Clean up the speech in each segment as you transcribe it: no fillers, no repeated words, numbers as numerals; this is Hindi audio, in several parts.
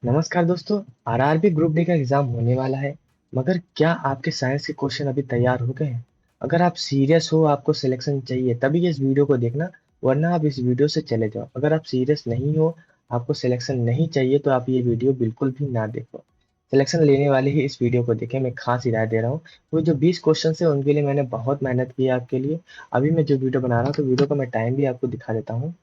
नमस्कार दोस्तों। आरआरबी ग्रुप डी का एग्जाम होने वाला है, मगर क्या आपके साइंस के क्वेश्चन अभी तैयार हो गए हैं? अगर आप सीरियस हो, आपको सिलेक्शन चाहिए, तभी इस वीडियो को देखना, वरना आप इस वीडियो से चले जाओ। अगर आप सीरियस नहीं हो, आपको सिलेक्शन नहीं चाहिए, तो आप ये वीडियो बिल्कुल भी ना देखो। सिलेक्शन लेने वाले ही इस वीडियो को देखें, मैं खास ही राय दे रहा हूँ। वो जो 20 क्वेश्चन है उनके लिए मैंने बहुत मेहनत की है आपके लिए। अभी मैं जो वीडियो बना रहा हूँ, तो वीडियो का मैं टाइम भी आपको दिखा देता हूँ।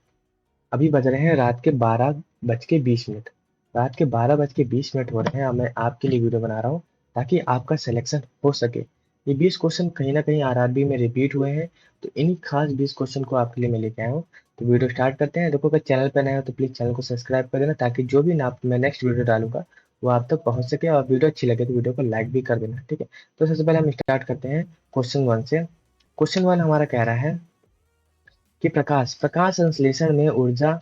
अभी बज रहे हैं रात के 12 बज के 20 मिनट। रात के 12 बज के 20 मिनट हो रहे हैं और मैं आपके लिए वीडियो बना रहा हूँ, ताकि आपका सिलेक्शन हो सके। ये 20 क्वेश्चन कहीं ना कहीं आरआरबी में रिपीट हुए हैं, तो इन्हीं खास 20 क्वेश्चन को आपके लिए मैं लेके आया हूँ। तो वीडियो स्टार्ट करते हैं। देखो, अगर चैनल पर नए हो तो प्लीज़ चैनल को सब्सक्राइब कर देना, ताकि जो भी ना मैं नेक्स्ट वीडियो डालूंगा वो आप तक पहुंच सके। और वीडियो अच्छी लगे तो वीडियो को लाइक भी कर देना, ठीक है। तो सबसे पहले हम स्टार्ट करते हैं क्वेश्चन 1 से। क्वेश्चन 1 हमारा कह रहा है कि प्रकाश प्रकाश संश्लेषण में ऊर्जा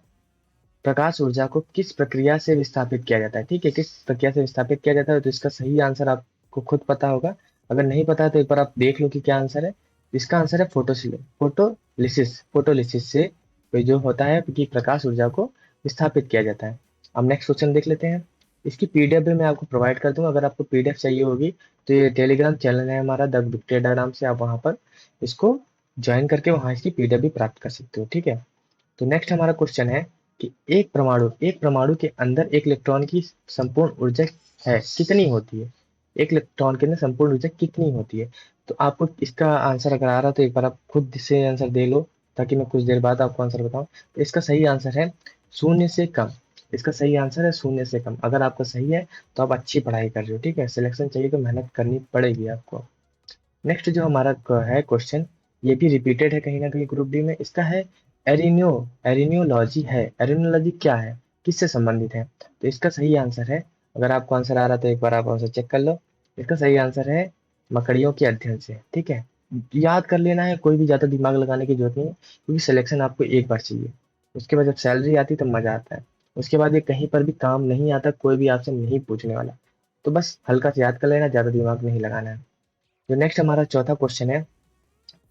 प्रकाश ऊर्जा को किस प्रक्रिया से विस्थापित किया जाता है? ठीक है, किस प्रक्रिया से विस्थापित किया जाता है? तो इसका सही आंसर आपको खुद पता होगा। अगर नहीं पता है तो एक बार आप देख लो कि क्या आंसर है। इसका आंसर है फोटोलिसिस। फोटोलिसिस से जो होता है कि प्रकाश ऊर्जा को विस्थापित किया जाता है। अब नेक्स्ट क्वेश्चन देख लेते हैं। इसकी पीडीएफ भी मैं आपको प्रोवाइड कर दूंगा। अगर आपको पीडीएफ चाहिए होगी तो ये टेलीग्राम चैनल है हमारा, द विक्टेडा नाम से, आप वहां पर इसको ज्वाइन करके वहां इसकी पीडीएफ भी प्राप्त कर सकते हो, ठीक है। तो नेक्स्ट हमारा क्वेश्चन है कि एक परमाणु के अंदर एक इलेक्ट्रॉन की संपूर्ण ऊर्जा है कितनी होती है? एक इलेक्ट्रॉन के अंदर संपूर्ण ऊर्जा कितनी होती है? तो आपको इसका आंसर अगर आ रहा तो एक बार आप खुद से आंसर दे लो, ताकि मैं कुछ देर बाद आपको आंसर बताऊं। तो इसका सही आंसर है शून्य से कम। इसका सही आंसर है शून्य से कम। अगर आपका सही है तो आप अच्छी पढ़ाई कर रहे हो, ठीक है। सिलेक्शन चाहिए तो मेहनत करनी पड़ेगी आपको। नेक्स्ट जो हमारा है क्वेश्चन, ये भी रिपीटेड है कहीं ना कहीं ग्रुप डी में। इसका है एरिनियो एरिनियोलॉजी है। एरिनियोलॉजी क्या है, किससे संबंधित है? तो इसका सही आंसर है, अगर आपको आंसर आ रहा तो एक बार आप आंसर चेक कर लो। इसका सही आंसर है मकड़ियों के अध्ययन से, ठीक है। याद कर लेना है, कोई भी ज्यादा दिमाग लगाने की जरूरत नहीं है, क्योंकि सिलेक्शन आपको एक बार चाहिए। उसके बाद जब सैलरी आती है तब मजा आता है। उसके बाद ये कहीं पर भी काम नहीं आता, कोई भी आपसे नहीं पूछने वाला। तो बस हल्का से याद कर लेना, ज्यादा दिमाग नहीं लगाना है। जो नेक्स्ट हमारा चौथा क्वेश्चन है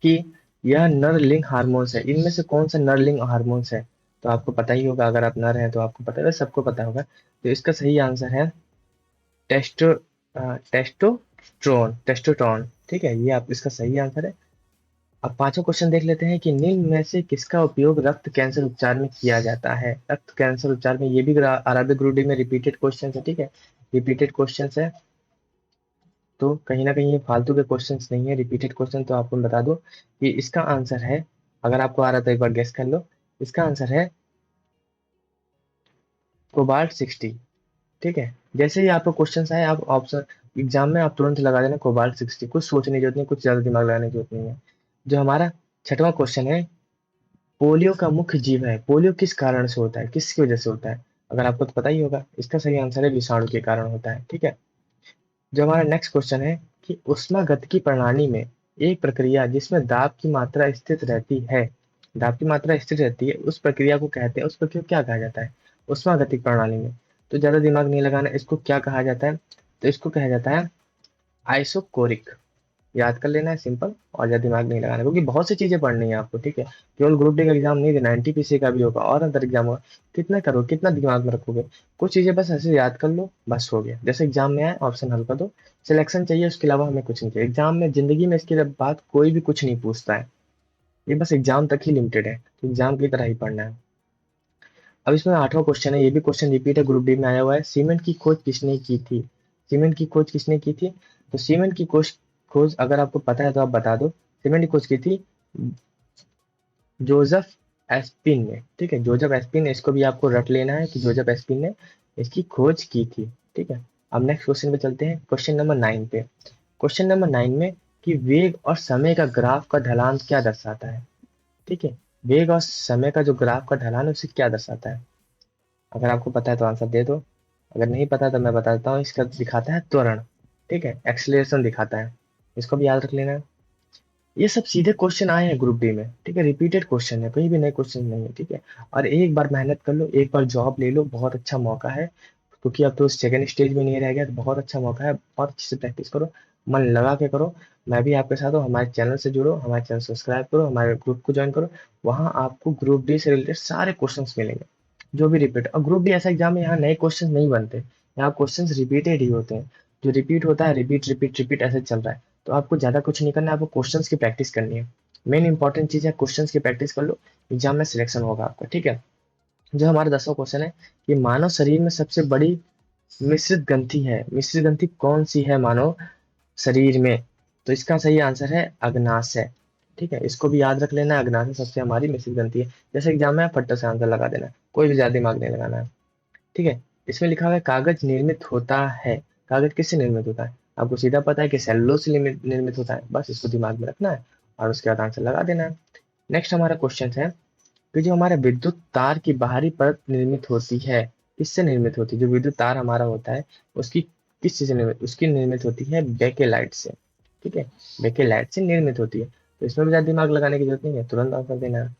कि यह नरलिंग हार्मोन्स है, इनमें से कौन सा नरलिंग हार्मोन्स है? तो आपको पता ही होगा, अगर आप नर हैं तो आपको पता है, सबको पता होगा। तो इसका सही आंसर है टेस्टो टेस्टोस्टेरोन, ठीक है। ये आप इसका सही आंसर है। अब पांचों क्वेश्चन देख लेते हैं कि निम्न में से किसका उपयोग रक्त कैंसर उपचार में किया जाता है? रक्त कैंसर उपचार में, ये भी आरआरबी ग्रुप डी में रिपीटेड क्वेश्चन है, ठीक है। रिपीटेड क्वेश्चन है, तो कहीं ना कहीं ये फालतू के क्वेश्चंस नहीं है, रिपीटेड क्वेश्चन। तो आपको मैं बता दूं कि इसका आंसर है, अगर आपको आ रहा है तो एक बार गेस कर लो। इसका आंसर है कोबाल्ट 60, ठीक है। जैसे ही आपको क्वेश्चन आए, आप ऑप्शन एग्जाम में आप तुरंत लगा देना कोबाल्ट 60। कुछ सोचने की जरूरत नहीं, कुछ ज्यादा दिमाग लगाने की जरूरत नहीं है। जो हमारा छठवां क्वेश्चन है, पोलियो का मुख्य जीव है। पोलियो किस कारण से होता है, किसकी वजह से होता है? अगर आपको तो पता ही होगा। इसका सही आंसर है विषाणु के कारण होता है, ठीक है। जो हमारा नेक्स्ट क्वेश्चन है कि ऊष्मागतिकी प्रणाली में एक प्रक्रिया जिसमें दाब की मात्रा स्थिर रहती है, दाब की मात्रा स्थिर रहती है, उस प्रक्रिया को कहते हैं, उस प्रक्रिया को क्या कहा जाता है ऊष्मागतिक प्रणाली में? तो ज्यादा दिमाग नहीं लगाना, इसको क्या कहा जाता है? तो इसको कहा जाता है आइसोकोरिक। याद कर लेना है, सिंपल, और ज्यादा दिमाग नहीं लगाना, क्योंकि बहुत सी चीजें पढ़नी है आपको, ठीक है। केवल ग्रुप डी का एग्जाम नहीं देना, एनटीपीसी का भी होगा और अंदर एग्जाम होगा। कितना करो, कितना दिमाग में रखोगे? कुछ चीजें बस ऐसे याद कर लो, बस हो गया। जैसे एग्जाम में आए ऑप्शन हल कर दो। सिलेक्शन चाहिए, उसके अलावा हमें कुछ नहीं चाहिए एग्जाम में, जिंदगी में इसके बाद कोई भी कुछ नहीं पूछता है। ये बस एग्जाम तक ही लिमिटेड है, तो एग्जाम की तरह ही पढ़ना है। अब इसमें आठवां क्वेश्चन है, ये भी क्वेश्चन रिपीट है, ग्रुप डी में आया हुआ है। सीमेंट की खोज किसने की थी? सीमेंट की खोज किसने की थी? तो सीमेंट की खोज अगर आपको पता है तो आप बता दो। सीमेंट की खोज की थी जोसेफ एस्पिन ने, ठीक है। जोसेफ एस्पिन, इसको भी आपको रट लेना है कि जोसेफ एस्पिन ने इसकी खोज की थी, ठीक है। अब नेक्स्ट क्वेश्चन पे चलते हैं, क्वेश्चन नंबर 9 पे। क्वेश्चन नंबर 9 में कि वेग और समय का ग्राफ का ढलान क्या दर्शाता है? ठीक है, वेग और समय का जो ग्राफ का ढलान है उसे क्या दर्शाता है? अगर आपको पता है तो आंसर दे दो। अगर नहीं पता तो मैं बता देता हूँ, इसका दिखाता है त्वरण, ठीक है, एक्सलेशन दिखाता है। इसको भी याद रख लेना है। ये सब सीधे क्वेश्चन आए हैं ग्रुप डी में, ठीक है। रिपीटेड क्वेश्चन है, कहीं भी नए क्वेश्चन नहीं है, ठीक है। और एक बार मेहनत कर लो, एक बार जॉब ले लो, बहुत अच्छा मौका है। क्योंकि अब तो सेकंड स्टेज में नहीं रह गया, तो बहुत अच्छा मौका है। बहुत अच्छे से प्रैक्टिस करो, मन लगा के करो। मैं भी आपके साथ हूँ। हमारे चैनल से जुड़ो, हमारे चैनल सब्सक्राइब करो, हमारे ग्रुप को ज्वाइन करो। वहां आपको ग्रुप डी से रिलेटेड सारे क्वेश्चंस मिलेंगे। जो भी रिपीट, और ग्रुप डी ऐसा एग्जाम है, यहाँ नए क्वेश्चन नहीं बनते, यहाँ क्वेश्चन रिपीटेड ही होते हैं। जो रिपीट होता है, रिपीट रिपीट रिपीट ऐसे चल रहा है। तो आपको ज्यादा कुछ नहीं करना है, आपको क्वेश्चंस की प्रैक्टिस करनी है। मेन इंपॉर्टेंट चीज है क्वेश्चंस की प्रैक्टिस कर लो, एग्जाम में सिलेक्शन होगा आपका, ठीक है। जो हमारा 10वां क्वेश्चन है कि मानव शरीर में सबसे बड़ी मिश्रित ग्रंथि है, मिश्रित ग्रंथि कौन सी है मानव शरीर में? तो इसका सही आंसर है अग्नाशय। ठीक है, इसको भी याद रख लेना, अग्नाशय सबसे हमारी मिश्रित ग्रंथि है। जैसे एग्जाम में फट्टा से आंसर लगा देना, कोई भी ज्यादा दिमाग नहीं लगाना है। ठीक है, इसमें लिखा हुआ है कागज निर्मित होता है। कागज किससे निर्मित होता है? आपको सीधा पता है कि सेलुलोज से निर्मित होता है, बस इसको दिमाग में रखना है और उसके बाद आंसर लगा देना है। नेक्स्ट हमारा क्वेश्चन है कि जो हमारा विद्युत तार की बाहरी परत निर्मित होती है, किससे निर्मित होती है? जो विद्युत तार हमारा होता है उसकी किस चीज से निर्मित, उसकी निर्मित होती है बेकेलाइट से। ठीक है, बेकेलाइट से निर्मित होती है। तो इसमें भी ज्यादा दिमाग लगाने की जरूरत नहीं है, तुरंत आंसर देना है।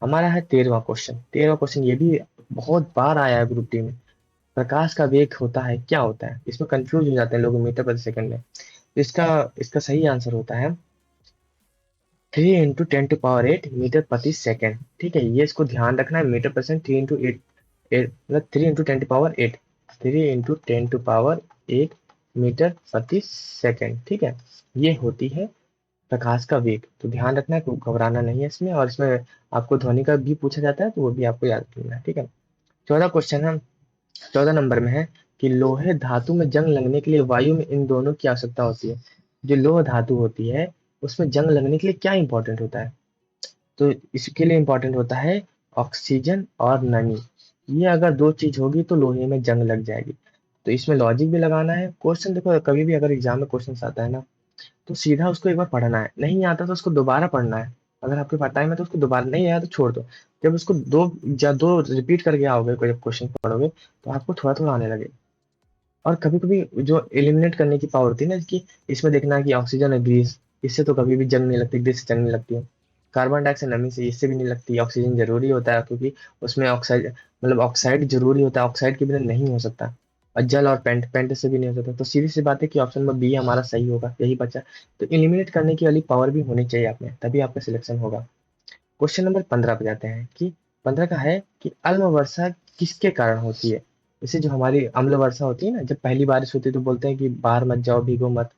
हमारा है 13वां क्वेश्चन। 13वां क्वेश्चन ये भी बहुत बार आया है ग्रुप डी में। प्रकाश का वेग होता है, क्या होता है? इसमें कंफ्यूज हो जाते हैं लोग मीटर प्रति सेकंड में। तो इसका इसका सही आंसर होता है 3 × 10⁸ मीटर प्रति सेकंड। ठीक है, ये इसको ध्यान रखना है, मीटर परसेंट 3 × 8 मतलब 3 × 10⁸ 8, 3 × 10⁸ 8 मीटर प्रति सेकंड। ठीक है, ये होती है प्रकाश का वेग। तो ध्यान रखना है, घबराना नहीं है इसमें। और इसमें आपको ध्वनि का भी पूछा जाता है, तो वो भी आपको याद रखना है। ठीक है, 14 क्वेश्चन है, 14 नंबर में है कि लोहे धातु में जंग लगने के लिए वायु में इन दोनों की आवश्यकता होती है। जो लोह धातु होती है उसमें जंग लगने के लिए क्या इंपॉर्टेंट होता है? तो इसके लिए इंपॉर्टेंट होता है ऑक्सीजन और नमी। ये अगर दो चीज होगी तो लोहे में जंग लग जाएगी। तो इसमें लॉजिक भी लगाना है। क्वेश्चन देखो, कभी भी अगर एग्जाम में क्वेश्चन आता है ना, तो सीधा उसको एक बार पढ़ना है, नहीं आता तो उसको दोबारा पढ़ना है। अगर आपके पास टाइम है तो उसको दोबारा, नहीं आया तो छोड़ दो। जब उसको दो रिपीट करके आओगे, कोई जब क्वेश्चन पढ़ोगे तो आपको थोड़ा थोड़ा आने लगे। और कभी कभी जो एलिमिनेट करने की पावर होती है ना इसकी, इसमें देखना कि ऑक्सीजन और ग्रीस, इससे तो कभी भी जंग नहीं लगती, ग्रीस से जंग नहीं लगती है। कार्बन डाइऑक्साइड नमी से, इससे भी नहीं लगती। ऑक्सीजन जरूरी होता है क्योंकि उसमें ऑक्साइड, मतलब ऑक्साइड जरूरी होता है, ऑक्साइड के बिना नहीं हो सकता। और जल और पेंट, पेंट से भी नहीं हो सकता। तो सीधी सी बात है कि ऑप्शन नंबर बी हमारा सही होगा, यही बचा। तो एलिमिनेट करने की वाली पावर भी होनी चाहिए आप में, तभी आपका सिलेक्शन होगा। क्वेश्चन नंबर 15 पे जाते हैं कि 15 का है कि अम्ल वर्षा किसके कारण होती है? जैसे जो हमारी अम्ल वर्षा होती है ना, जब पहली बारिश होती है तो बोलते हैं कि बाहर मत जाओ, भीगो मत,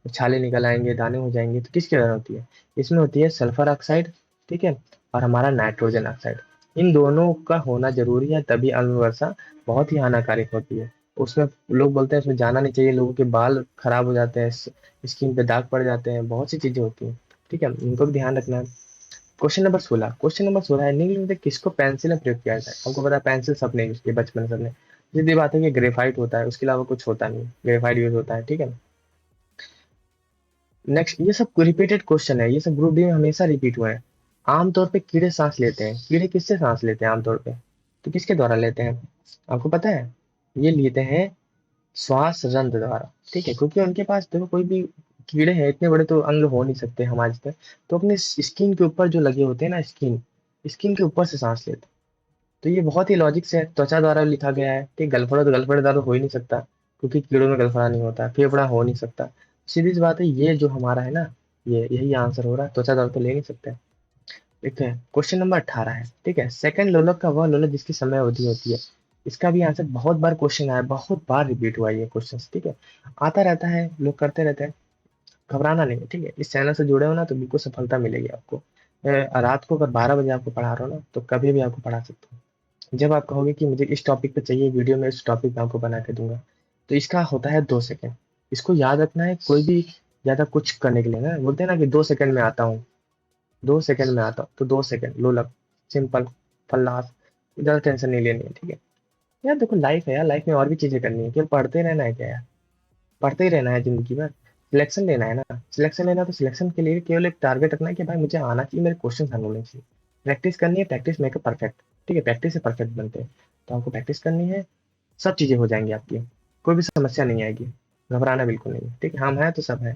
छाले निकल आएंगे, दाने हो जाएंगे। तो किसके कारण होती है? इसमें होती है सल्फर ऑक्साइड, ठीक है, और हमारा नाइट्रोजन ऑक्साइड। इन दोनों का होना जरूरी है, तभी अम्ल वर्षा बहुत ही हानिकारक होती है। उसमें लोग बोलते हैं उसमें जाना नहीं चाहिए, लोगों के बाल खराब हो जाते हैं, स्किन पे दाग पड़ जाते हैं, बहुत सी चीजें होती हैं। ठीक है, इनको भी ध्यान रखना है। क्वेश्चन नंबर 16 है, निम्न में से किसको पेंसिल में प्रयोग किया जाता है? हमको पता है पेंसिल सबने यूज की बचपन में, सबने। सीधी बात है कि ग्रेफाइट होता है, उसके अलावा कुछ होता नहीं, ग्रेफाइट यूज होता है। ठीक है, नेक्स्ट, ये सब रिपीटेड क्वेश्चन है, ये सब ग्रुप डी में हमेशा रिपीट हुए हैं। आमतौर पे कीड़े सांस लेते हैं, कीड़े किससे सांस लेते हैं आमतौर पे? तो किसके द्वारा लेते हैं आपको पता है? ये लेते हैं श्वास रंध्र द्वारा। ठीक है, क्योंकि उनके पास देखो, कोई भी कीड़े हैं, इतने बड़े तो अंग हो नहीं सकते हमारे से, तो अपने स्किन के ऊपर जो लगे होते हैं ना, स्किन, स्किन के ऊपर से सांस लेते हैं। तो ये बहुत ही लॉजिक से है, त्वचा द्वारा लिखा गया है। ठीक, गलफड़ा तो गलफड़े द्वारा हो ही नहीं सकता, क्योंकि कीड़ों में गलफड़ा नहीं होता, फेफड़ा हो नहीं सकता। सीधी सी बात है, ये जो हमारा है ना, ये यही आंसर हो रहा है, त्वचा द्वारा तो ले नहीं सकते। ठीक है, क्वेश्चन नंबर 18 है। ठीक है, सेकंड लोलक का वह लोलक जिसकी समय अवधि होती है। इसका भी आंसर बहुत बार क्वेश्चन आया, बहुत बार रिपीट हुआ है ये क्वेश्चन। ठीक है, आता रहता है, लोग करते रहते हैं, घबराना नहीं है। ठीक है, इस चैनल से जुड़े हो ना तो बिल्कुल सफलता मिलेगी आपको। रात को अगर 12 बजे आपको पढ़ा रहा हूँ ना, तो कभी भी आपको पढ़ा सकता हूँ। जब आप कहोगे कि मुझे इस टॉपिक पे चाहिए वीडियो, में इस टॉपिक पे आपको बना के दूंगा। तो इसका होता है 2 सेकंड। इसको याद रखना है, कोई भी ज्यादा कुछ करने के लिए ना, बोलते हैं ना कि 2 सेकंड में आता हूँ, 2 सेकंड में आता हूँ, तो 2 सेकंड लोलक, सिंपल, फल्लास, ज्यादा टेंशन नहीं लेनी है। ठीक है यार, देखो लाइफ है यार, लाइफ में और भी चीजें करनी है, केवल पढ़ते रहना है क्या यार? पढ़ते ही रहना है जिंदगी भर। सिलेक्शन लेना है ना, सिलेक्शन लेना है, तो सिलेक्शन के लिए केवल एक टारगेट रखना है कि भाई मुझे आना चाहिए, मेरे क्वेश्चन हल होने चाहिए। प्रैक्टिस करनी है, प्रैक्टिस मेक परफेक्ट। ठीक है, प्रैक्टिस से परफेक्ट बनते हैं। तो आपको प्रैक्टिस करनी है, सब चीजें हो जाएंगी आपकी, कोई भी समस्या नहीं आएगी। घबराना बिल्कुल नहीं है। ठीक है, हम हैं तो सब है।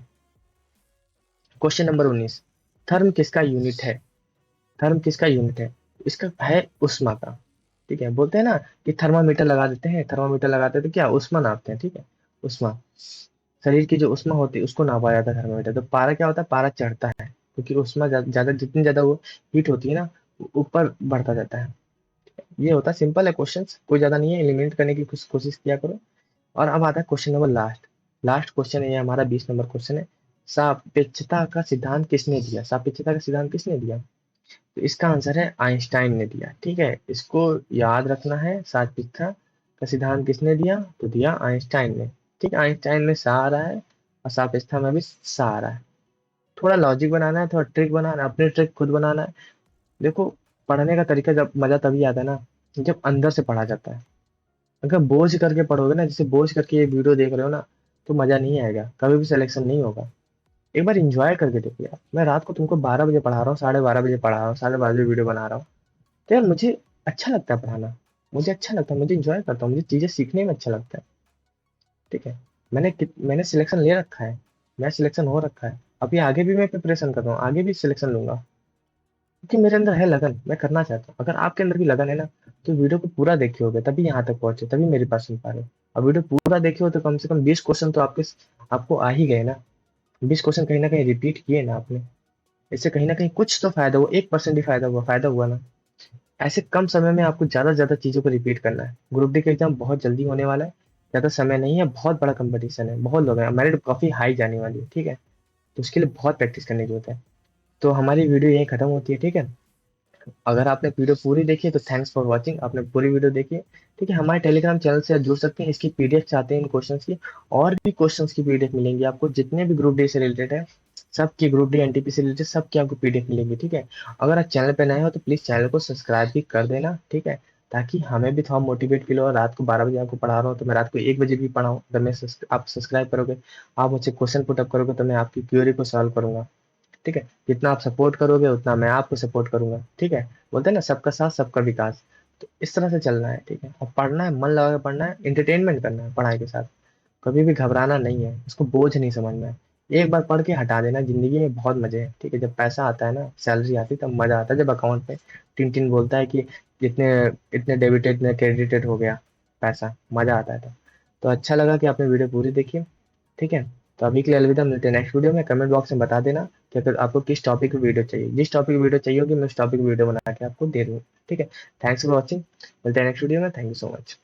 क्वेश्चन नंबर 19, थर्म किसका यूनिट है? थर्म किसका यूनिट है? इसका है उष्मा का। ठीक है, बोलते हैं ना कि थर्मामीटर लगा देते हैं, थर्मामीटर लगाते हैं तो क्या उष्मा नापते हैं। ठीक है, उष्मा, शरीर की जो उष्मा होती है उसको नापा जाता है थर्मामीटर। तो पारा क्या होता है? पारा चढ़ता है, क्योंकि उष्मा ज्यादा, जितनी ज्यादा वो हीट होती है ना, वो ऊपर बढ़ता जाता है। ये होता है, सिंपल है क्वेश्चन, कोई ज्यादा नहीं है, एलिमिनेट करने की कोशिश किया करो। और अब आता है question number last. Last question है ये हमारा, 20 नंबर क्वेश्चन है। सापेक्षता का सिद्धांत किसने दिया? सापेक्षता का सिद्धांत किसने दिया? तो इसका आंसर है आइंस्टाइन ने दिया। ठीक है, इसको याद रखना है। सापेक्षता का सिद्धांत किसने दिया? तो दिया आइंस्टाइन ने। ठीक है, आइंस्टाइन में सा आ रहा है और सापेक्षता में भी सा आ रहा है। थोड़ा लॉजिक बनाना है, थोड़ा ट्रिक बनाना है, अपने ट्रिक खुद बनाना है। देखो, पढ़ने का तरीका जब मजा तभी आता है ना, जब अंदर से पढ़ा जाता है। अगर बोझ करके पढ़ोगे ना, जैसे बोझ करके ये वीडियो देख रहे हो ना, तो मजा नहीं आएगा, कभी भी सिलेक्शन नहीं होगा। एक बार एंजॉय करके देखो यार, मैं रात को तुमको 12 बजे पढ़ा रहा हूँ, 12:30 बजे पढ़ा रहा हूँ, 12:30 वीडियो बना रहा हूँ। तो यार मुझे अच्छा लगता है पढ़ाना, मुझे अच्छा लगता है, मुझे इंजॉय करता हूँ, मुझे चीजें सीखने में अच्छा लगता है। ठीक है, मैंने सिलेक्शन ले रखा है, मैं सिलेक्शन हो रखा है, अभी आगे भी मैं प्रिपरेशन कर रहा हूँ, आगे भी सिलेक्शन लूंगा। क्योंकि मेरे अंदर है लगन, मैं करना चाहता हूँ। अगर आपके अंदर भी लगन है ना, तो वीडियो को पूरा देखे होगे तभी यहाँ तक पहुंचे, तभी मेरे पास सुन पा रहे हो। अब वीडियो पूरा देखे हो तो कम से कम 20 क्वेश्चन तो आपको आ ही गए ना। 20 क्वेश्चन कहीं ना कहीं रिपीट किए ना आपने, इससे कहीं ना कहीं कुछ तो फायदा हुआ, 1% ही फायदा हुआ ना। ऐसे कम समय में आपको ज्यादा से ज्यादा चीजों को रिपीट करना है। ग्रुप डी का एग्जाम बहुत जल्दी होने वाला है, ज्यादा समय नहीं है, बहुत बड़ा कंपटीशन है, बहुत लोग हैं, मेरिट काफी हाई जाने वाली है। ठीक है, तो उसके लिए बहुत प्रैक्टिस करने की जरूरत है। तो हमारी वीडियो यहीं खत्म होती है। ठीक है, अगर आपने वीडियो पूरी देखी है तो थैंक्स फॉर वॉचिंग, आपने पूरी वीडियो देखी है। ठीक है, हमारे टेलीग्राम चैनल से जुड़ सकते हैं, इसकी पीडीएफ चाहते हैं इन क्वेश्चंस की, और भी क्वेश्चंस की पीडीएफ मिलेंगी आपको, जितने भी ग्रुप डी से रिलेटेड है, सबकी, ग्रुप डी एनटीपी से रिलेटेड सबकी आपको पीडीएफ मिलेंगी। ठीक है, अगर आप चैनल पे नए हो तो प्लीज चैनल को सब्सक्राइब भी कर देना। ठीक है, ताकि हमें भी थोड़ा मोटिवेट फील हो। रात को 12 बजे आपको पढ़ा रहा हूँ तो मैं रात को 1 बजे भी पढ़ाऊँ, अगर आप सब्सक्राइब करोगे, आप मुझसे क्वेश्चन पुटअप करोगे, तो मैं आपकी क्वेरी को सॉल्व करूंगा। ठीक है, जितना आप सपोर्ट करोगे उतना मैं आपको सपोर्ट करूंगा। ठीक है, बोलते हैं ना, सबका साथ सबका विकास। तो इस तरह से चलना है। ठीक है, और पढ़ना है, मन लगा के पढ़ना है, इंटरटेनमेंट करना है पढ़ाई के साथ। कभी भी घबराना नहीं है, उसको बोझ नहीं समझना है। एक बार पढ़ के हटा देना, जिंदगी में बहुत मजे हैं। ठीक है, जब पैसा आता है ना, सैलरी आती है, तब मजा आता है, जब अकाउंट पे टिन टिन बोलता है कि इतने इतने डेबिटेड, इतने क्रेडिटेड हो गया पैसा, मजा आता है। तो अच्छा लगा कि आपने वीडियो पूरी देखी। ठीक है, तो अभी के लिए अलविदा, मिलते हैं नेक्स्ट वीडियो में। कमेंट बॉक्स में बता देना कि अगर आपको किस टॉपिक की वीडियो चाहिए, जिस टॉपिक की वीडियो चाहिए होगी मैं उस टॉपिक की वीडियो बना के आपको दे दूँ। ठीक है, थैंक्स फॉर वॉचिंग, मिलते हैं नेक्स्ट वीडियो में, थैंक यू सो मच।